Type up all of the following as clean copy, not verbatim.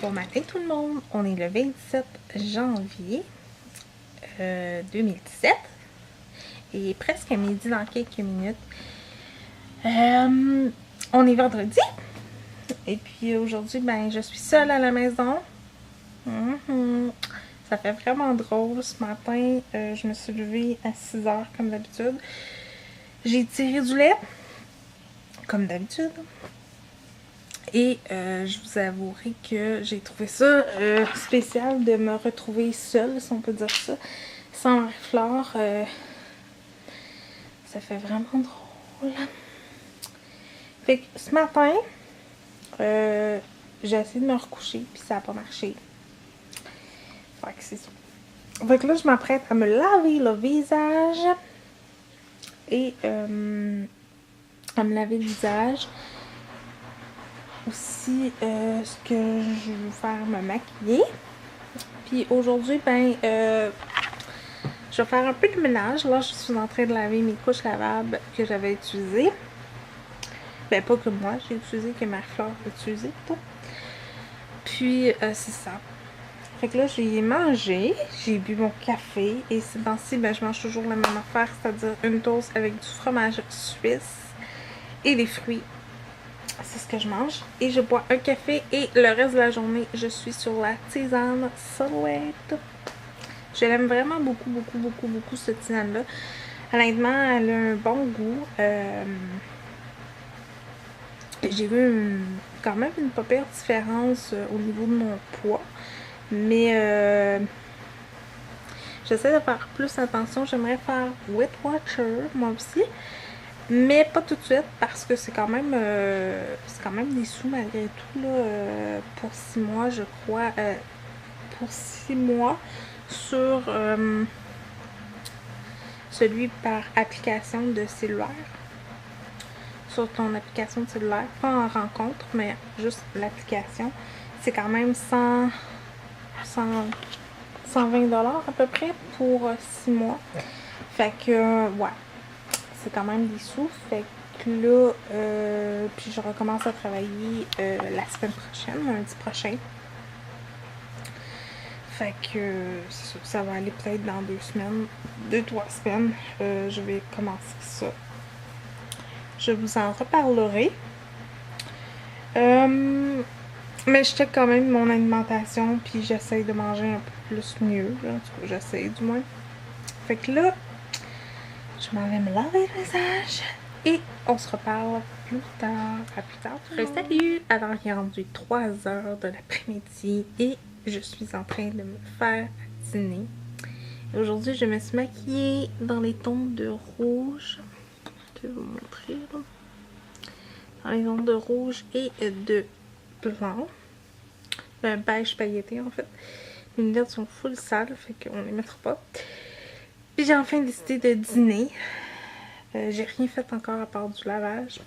Bon matin tout le monde, on est le 27 janvier 2017 et presque à midi dans quelques minutes. On est vendredi et puis aujourd'hui ben je suis seule à la maison. Ça fait vraiment drôle. Ce matin je me suis levée à 6h comme d'habitude. J'ai tiré du lait comme d'habitude. Et je vous avouerai que j'ai trouvé ça spécial de me retrouver seule, si on peut dire ça, sans Marie-Flore. Ça fait vraiment drôle. Fait que ce matin, j'ai essayé de me recoucher, puis ça n'a pas marché. Fait que c'est ça. Fait que là, je m'apprête à me laver le visage. Et à me laver le visage. Aussi ce que je veux faire, me maquiller. Puis aujourd'hui ben je vais faire un peu de ménage. Là je suis en train de laver mes couches lavables que j'avais utilisées. Ben pas que moi j'ai utilisé, que Marie-Flore a utilisé plutôt. Puis c'est ça. Fait que là j'ai mangé, j'ai bu mon café et ces temps-ci ben je mange toujours la même affaire, c'est-à-dire une toast avec du fromage suisse et des fruits. C'est ce que je mange. Et je bois un café et le reste de la journée, je suis sur la tisane Silhouette. Je l'aime vraiment beaucoup cette tisane-là. Honnêtement, elle a un bon goût. J'ai vu quand même une pas pire différence au niveau de mon poids. Mais j'essaie de faire plus attention. J'aimerais faire Weight Watcher, moi aussi. Mais pas tout de suite parce que c'est quand même des sous malgré tout là, pour 6 mois je crois, pour 6 mois sur celui par application de cellulaire, sur ton application de cellulaire, pas en rencontre mais juste l'application, c'est quand même 120$ à peu près pour 6 mois. Fait que ouais, c'est quand même des sous. Fait que là, puis je recommence à travailler la semaine prochaine, lundi prochain. Fait que ça va aller peut-être dans 2-3 semaines. Je vais commencer ça. Je vous en reparlerai. Mais je check quand même mon alimentation, puis j'essaye de manger un peu plus mieux. Là. En tout cas, j'essaye du moins. Fait que là, je m'en vais me laver le visage et on se reparle plus tard. À plus tard. Salut! Alors, il est rendu 3h de l'après-midi et je suis en train de me faire dîner. Aujourd'hui, je me suis maquillée dans les tons de rouge. Je vais vous montrer. Là. Dans les tons de rouge et de blanc. Un beige pailleté en fait. Mes lunettes sont full sales, fait qu'on les mettra pas. Puis j'ai enfin décidé de dîner. J'ai rien fait encore à part du lavage.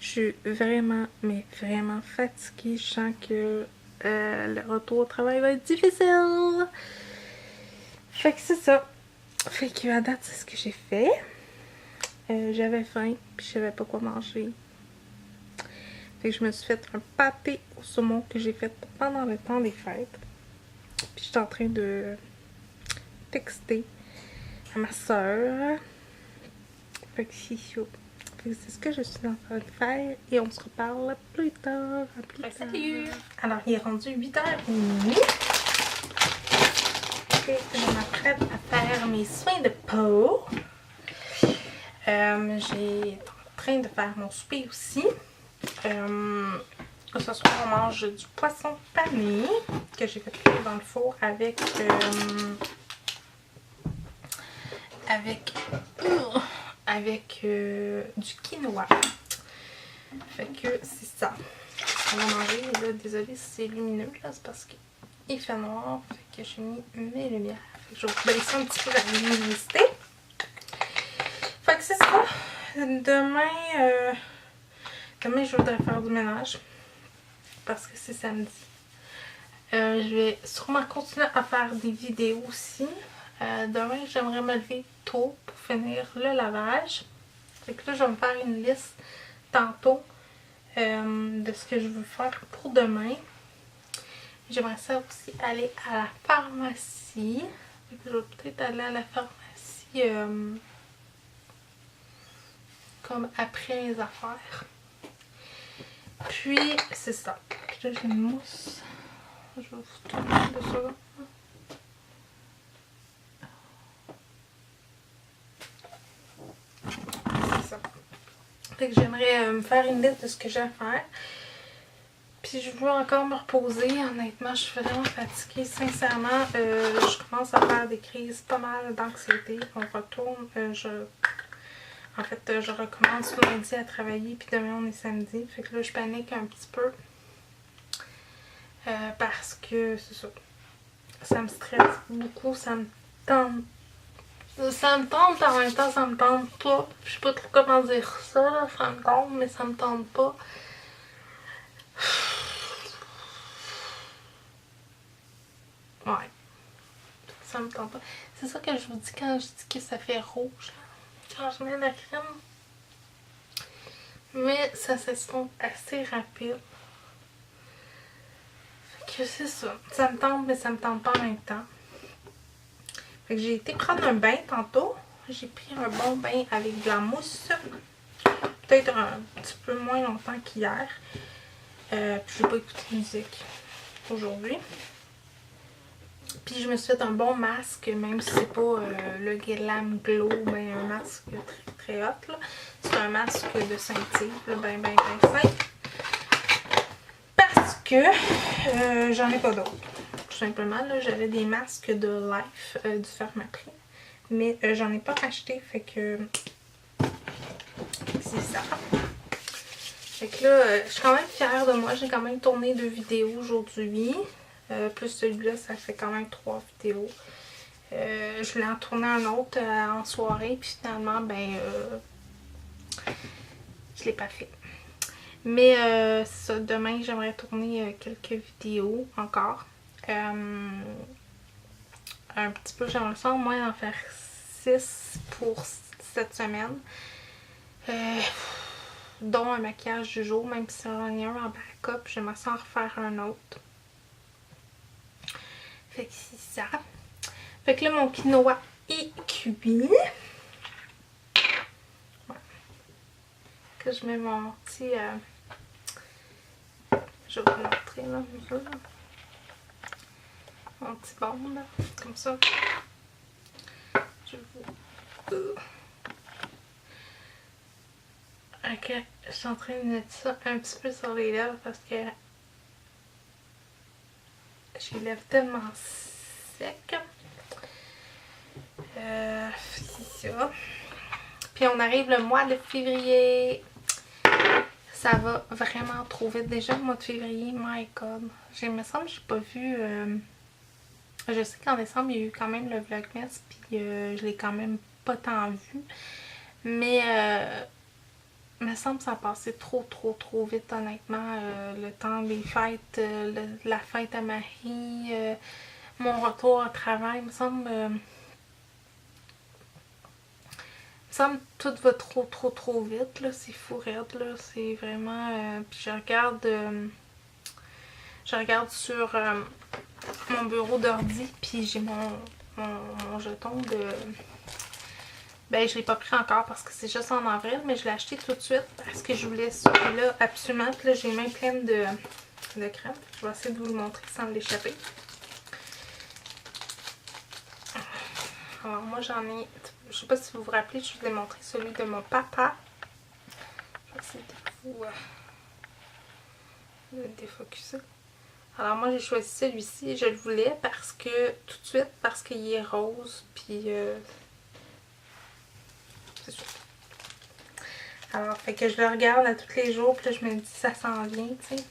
Je suis vraiment, mais vraiment fatiguée. Je sens que le retour au travail va être difficile. Fait que c'est ça. Fait que à date, c'est ce que j'ai fait. J'avais faim, puis je savais pas quoi manger. Fait que je me suis fait un pâté au saumon que j'ai fait pendant le temps des fêtes. Puis je suis en train de texter à ma soeur. Fait que c'est chaud. C'est ce que je suis en train de faire et on se reparle plus tard. Salut! Alors, il est rendu 8h30 et je m'apprête à faire mes soins de peau. J'ai en train de faire mon souper aussi. Ce soir, on mange du poisson pané que j'ai fait cuire dans le four avec du quinoa. Fait que c'est ça. On va manger. Là, désolée si c'est lumineux, là, c'est parce qu'il fait noir. Fait que j'ai mis mes lumières. Fait que je vais vous baisser un petit peu la luminosité. Fait que c'est ça. Demain, je voudrais faire du ménage. Parce que c'est samedi. Je vais sûrement continuer à faire des vidéos aussi. Demain, j'aimerais me lever tôt pour finir le lavage. Fait que là, je vais me faire une liste tantôt de ce que je veux faire pour demain. J'aimerais ça aussi aller à la pharmacie. Je vais peut-être aller à la pharmacie comme après les affaires. Puis, c'est ça. Puis là, j'ai une mousse. Je vais vous tourner de ça. C'est ça. Fait que j'aimerais me faire une liste de ce que j'ai à faire. Puis je veux encore me reposer. Honnêtement, je suis vraiment fatiguée. Sincèrement, je commence à faire des crises pas mal d'anxiété. On retourne. En fait, je recommence lundi à travailler. Puis demain, on est samedi. Fait que là, je panique un petit peu. Parce que c'est ça. Ça me stresse beaucoup. Ça me tente. Ça me tente, en même temps, ça me tente pas. Je sais pas trop comment dire ça, là. Ça me tente, mais ça me tente pas. Ouais. Ça me tente pas. C'est ça que je vous dis quand je dis que ça fait rouge, là. Quand je mets la crème. Mais ça s'estompe assez rapide. Fait que c'est ça. Ça me tente, mais ça me tente pas en même temps. Fait que j'ai été prendre un bain tantôt. J'ai pris un bon bain avec de la mousse. Peut-être un petit peu moins longtemps qu'hier. Puis je vais pas écouter de musique aujourd'hui. Puis je me suis fait un bon masque, même si c'est pas le Glam Glow, ben un masque très très hot là. C'est un masque de Saint-Yves, ben simple. Parce que j'en ai pas d'autres. Tout simplement, là, j'avais des masques de Life du Pharmaprix. Mais j'en ai pas acheté, fait que c'est ça. Fait que là, je suis quand même fière de moi. J'ai quand même tourné 2 vidéos aujourd'hui. Plus celui-là, ça fait quand même 3 vidéos. Je voulais en tourner un autre en soirée, puis finalement, ben, je l'ai pas fait. Mais ça, demain, j'aimerais tourner quelques vidéos encore. Un petit peu, j'aimerais ça au moins en faire 6 pour cette semaine. Dont un maquillage du jour, même si j'en ai un en backup, j'aimerais ça en refaire un autre. Fait que c'est ça. Fait que là, mon quinoa est cuit. Voilà. Que je mets mon petit... je vais vous montrer là, mieux, là. Mon petit bol, là, comme ça. Je vous... Ok, je suis en train de mettre ça un petit peu sur les lèvres parce que j'ai les lèvres tellement secs. C'est ça. Puis on arrive le mois de février. Ça va vraiment trop vite. Déjà le mois de février, my god. Il me semble que j'ai pas vu... je sais qu'en décembre, il y a eu quand même le Vlogmas, puis je l'ai quand même pas tant vu. Mais il me semble que ça a passé trop vite, honnêtement. Le temps des fêtes, la fête à Marie, mon retour au travail, il me semble que tout va trop vite, là. C'est fou raide, là. C'est vraiment... puis je regarde sur mon bureau d'ordi, puis j'ai mon jeton de... Ben, je l'ai pas pris encore parce que c'est juste en avril, mais je l'ai acheté tout de suite parce que je voulais celui-là absolument. Puis là, j'ai les mains pleines de crème. Je vais essayer de vous le montrer sans l'échapper. Alors, moi, j'en ai... Je sais pas si vous vous rappelez, je vous ai montré celui de mon papa. Je vais essayer de vous le défocuser. Alors, moi, j'ai choisi celui-ci. Je le voulais parce que... Tout de suite, parce qu'il est rose. Puis... c'est sûr. Alors, fait que je le regarde à tous les jours, puis là, je me dis, ça s'en vient, tu sais.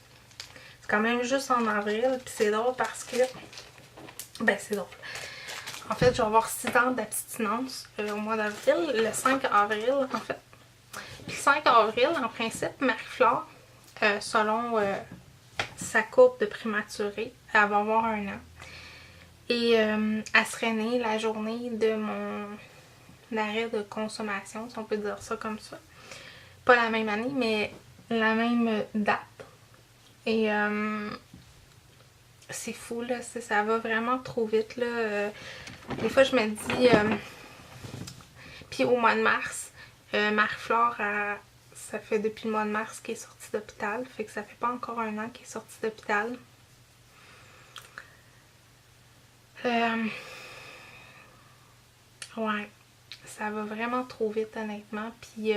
C'est quand même juste en avril, puis c'est drôle parce que... Ben, c'est drôle. En fait, je vais avoir 6 ans d'abstinence au mois d'avril, le 5 avril, en fait. Puis le 5 avril, en principe, Marie-Flore, selon sa courbe de prématuré, elle va avoir 1 an. Et elle serait née la journée de mon arrêt de consommation, si on peut dire ça comme ça. Pas la même année, mais la même date. Et c'est fou, là, ça va vraiment trop vite, là. Des fois, je me dis... puis au mois de mars, Marie-Flore, ça fait depuis le mois de mars qu'elle est sortie d'hôpital. Fait que ça fait pas encore un an qu'elle est sortie d'hôpital. Ouais, ça va vraiment trop vite, honnêtement. Puis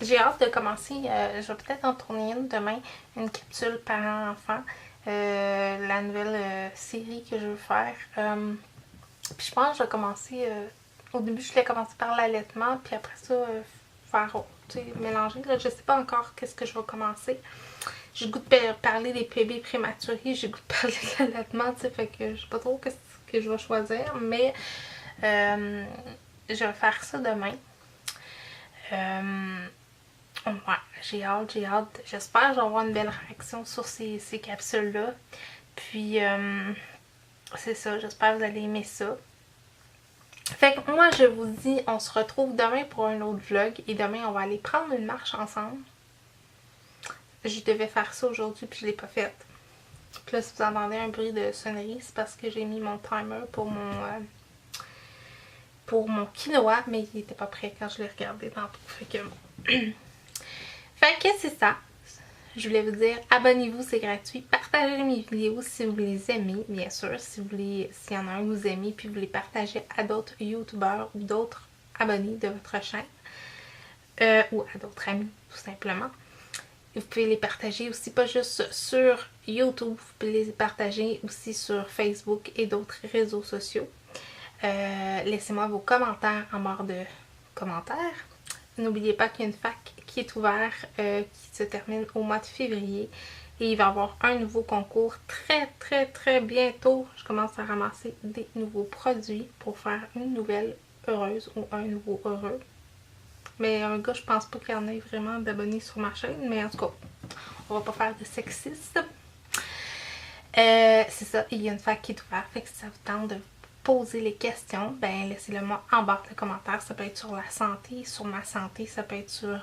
j'ai hâte de commencer. Je vais peut-être en tourner une demain, une capsule parents-enfants. La nouvelle série que je veux faire. Puis je pense que je vais commencer. Au début, je voulais commencer par l'allaitement, puis après ça, faire, tu sais, mélanger. Là, je sais pas encore qu'est-ce que je vais commencer. J'ai le goût de parler des bébés prématurés, j'ai le goût de parler de l'allaitement, tu sais, fait que je sais pas trop qu'est-ce que je vais choisir, mais je vais faire ça demain. Ouais, j'ai hâte. J'espère que je vais avoir une belle réaction sur ces capsules-là. Puis, c'est ça, j'espère que vous allez aimer ça. Fait que moi, je vous dis, on se retrouve demain pour un autre vlog. Et demain, on va aller prendre une marche ensemble. Je devais faire ça aujourd'hui, puis je l'ai pas fait. Puis là, si vous entendez un bruit de sonnerie, c'est parce que j'ai mis mon timer pour mon quinoa, mais il était pas prêt quand je l'ai regardé tantôt. Fait que c'est ça. Je voulais vous dire, abonnez-vous, c'est gratuit. Partagez mes vidéos si vous les aimez, bien sûr. S'il y en a un que vous aimez, puis vous les partagez à d'autres youtubeurs ou d'autres abonnés de votre chaîne. Ou à d'autres amis, tout simplement. Vous pouvez les partager aussi, pas juste sur YouTube, vous pouvez les partager aussi sur Facebook et d'autres réseaux sociaux. Laissez-moi vos commentaires en barre de commentaires. N'oubliez pas qu'il y a une fac qui est ouverte, qui se termine au mois de février. Et il va y avoir un nouveau concours très bientôt. Je commence à ramasser des nouveaux produits pour faire une nouvelle heureuse ou un nouveau heureux. Mais un gars, je pense pas qu'il y en ait vraiment d'abonnés sur ma chaîne. Mais en tout cas, on va pas faire de sexisme. C'est ça, il y a une fac qui est ouverte. Fait que si ça vous tente de poser les questions, ben laissez-le moi en barre de commentaires. Ça peut être sur la santé, sur ma santé, ça peut être sur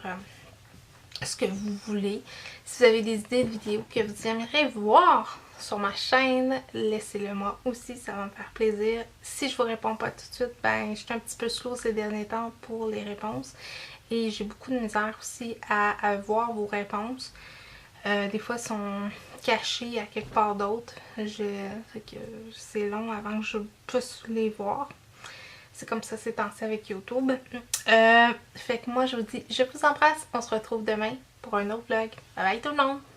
ce que vous voulez. Si vous avez des idées de vidéos que vous aimeriez voir sur ma chaîne, laissez-le moi aussi, ça va me faire plaisir. Si je vous réponds pas tout de suite, ben je suis un petit peu slow ces derniers temps pour les réponses et j'ai beaucoup de misère aussi à voir vos réponses. Des fois, elles sont cachées à quelque part d'autre. C'est long avant que je puisse les voir. C'est comme ça c'est temps-ci avec YouTube. Fait que moi, je vous dis, je vous embrasse. On se retrouve demain pour un autre vlog. Bye bye tout le monde!